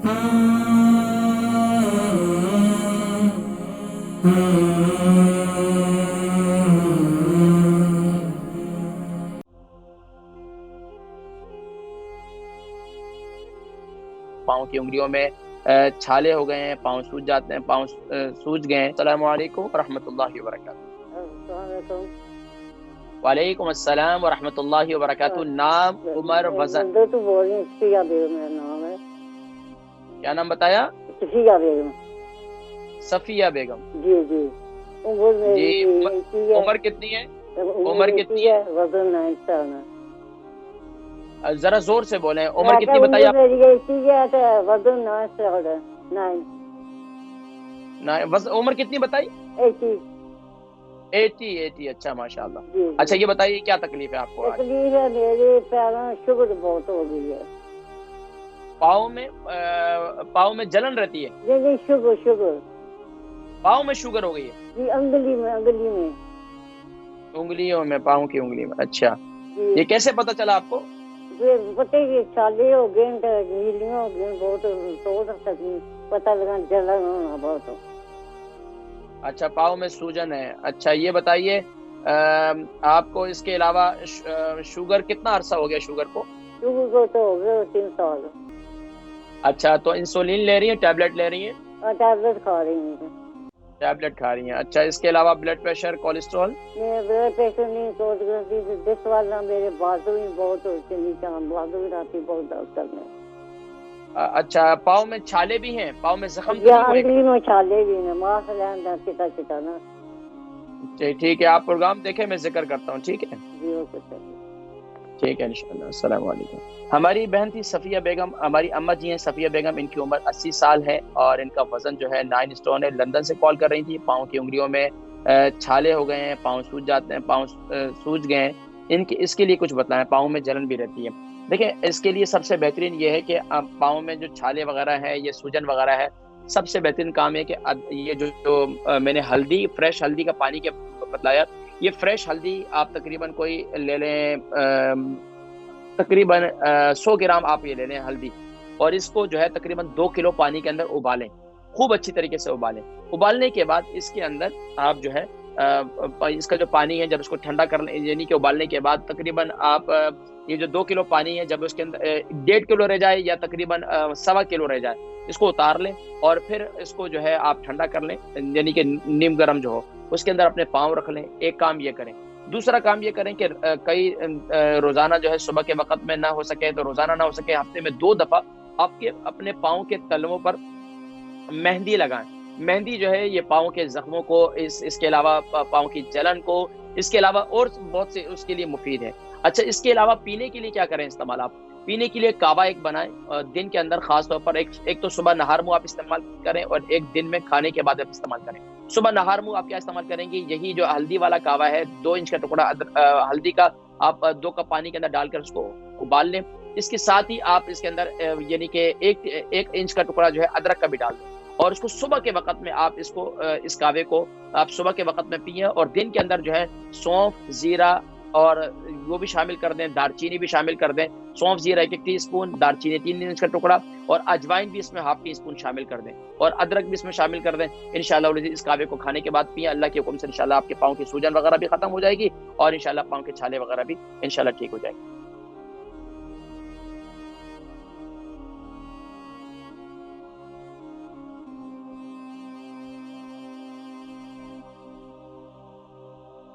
पाँव की उंगलियों में छाले हो गए हैं, पाँव सूज जाते हैं, पाँव सूज गए हैं। अस्सलामु अलैकुम रहमतुल्लाहि व बरकातुहू। वालेकुम अस्सलाम व रहमतुल्लाहि व बरकातुहू। नाम, उम्र, वजन? तो बोल रही सफिया बेगम मेरा नाम है। क्या नाम बताया? सफिया बेगम। सफिया बेगम। जी जी। उम्र मेरी जी, उम्र कितनी है? उम्र कितनी है? वजन 97। जरा जोर से बोलें, उम्र कितनी बताइए आप? मेरी है वजन 9 उम्र कितनी बताई? 80। 80। अच्छा माशाल्लाह। अच्छा ये बताइए क्या तकलीफ है आपको? तकलीफ है मेरे पैरों में शुगर बहुत हो गई है। पाँव में जलन रहती है? नहीं, शुगर। पाँव में शुगर हो गई है? जी, अंगुली में। उंगलियों में, पाँव की उंगली में। अच्छा, ये कैसे पता चला आपको? ये पता ही छाले हो गए, नीलियां हो गई, बहुत तो पता लगा जलन होना बहुत। अच्छा, पाँव में सूजन है। अच्छा ये बताइए आपको इसके अलावा शुगर कितना अरसा हो गया? शुगर को तो हो गया 3 साल। अच्छा, तो इंसुलिन ले रही है, टैबलेट ले रही है? टैबलेट खा रही हूँ। टैबलेट खा रही हैं। अच्छा, इसके अलावा blood pressure, cholesterol? Blood pressure नहीं, दिस वाला मेरे बाजू में बहुत बाजू में राती बहुत दर्द करने। अच्छा, पाँव में छाले भी हैं? पाँव में जख्म तो नहीं हुए? में छाले भी हैं, मांस लेना चिता ना। ठीक है, आप प्रोग्राम देखें, मैं जिक्र करता हूँ। ठीक है जी, ओके सर। ठीक है इंशाल्लाह। अस्सलाम वालेकुम। हमारी बहन थी सफ़िया बेगम, हमारी अम्मा जी हैं सफ़िया बेगम। इनकी उम्र 80 साल है और इनका वजन जो है 9 स्टोन है। लंदन से कॉल कर रही थी। पाँव की उंगलियों में छाले हो गए हैं, पाँव सूज जाते हैं, पाँव सूज गए हैं। इसके लिए कुछ बताएं। पाँव में जलन भी रहती है। देखिए, इसके लिए सबसे बेहतरीन ये है कि पाँव में जो छाले वगैरह है, ये सूजन वगैरह है, सबसे बेहतरीन काम है कि ये जो मैंने हल्दी, फ्रेश हल्दी का पानी के बतलाया, ये फ्रेश हल्दी आप तकरीबन कोई ले लें, तकरीबन 100 ग्राम आप ये ले लें हल्दी, और इसको जो है तकरीबन 2 किलो पानी के अंदर उबालें, खूब अच्छी तरीके से उबालें। उबालने के बाद इसके अंदर आप जो है इसका जो पानी है, जब इसको ठंडा कर लें, यानी कि उबालने के बाद तकरीबन आप ये जो 2 किलो पानी है, जब उसके अंदर 1.5 किलो रह जाए या तकरीबन 1.25 किलो रह जाए, इसको उतार लें और फिर इसको जो है आप ठंडा कर लें, यानी कि नीम गर्म जो हो, उसके अंदर अपने पाँव रख लें। एक काम ये करें। दूसरा काम ये करें कि कई रोजाना जो है सुबह के वक्त में ना हो सके तो रोजाना ना हो सके, हफ्ते में 2 दफा आपके अपने पाँव के तलवों पर मेहंदी लगाएं। मेहंदी जो है ये पाँव के जख्मों को, इसके अलावा पाँव की जलन को, इसके अलावा और बहुत से उसके लिए मुफीद है। अच्छा, इसके अलावा पीने के लिए क्या करें इस्तेमाल? आप पीने के लिए कावा एक बनाएं और दिन के अंदर खास तौर पर एक तो सुबह नहार मुंह आप इस्तेमाल करें और एक दिन में खाने के बाद आप इस्तेमाल करें। सुबह नहार मुंह आप क्या इस्तेमाल करेंगे? यही जो हल्दी वाला कावा है, 2 इंच का टुकड़ा हल्दी का आप 2 कप पानी के अंदर डालकर उसको उबाल लें। इसके साथ ही आप इसके अंदर यानी कि एक इंच का टुकड़ा जो है अदरक का भी डाल दें और उसको सुबह के वक्त में आप इस कावे को आप सुबह के वक्त में पिए और दिन के अंदर जो है सौंफ, जीरा और वो भी शामिल कर दें, दालचीनी भी शामिल कर दें। सौंफ, जीरा 1 टीस्पून, दालचीनी 3 इंच का टुकड़ा और अजवाइन भी इसमें ½ टीस्पून शामिल कर दें और अदरक भी इसमें शामिल कर दें। इंशाल्लाह इस कावे को खाने के बाद पिए, अल्लाह के हुक्म से इंशाल्लाह आपके पाँव की सूजन वगैरह भी खत्म हो जाएगी और इंशाल्लाह पाँव के छाले वगैरह भी इंशाल्लाह ठीक हो जाएंगे।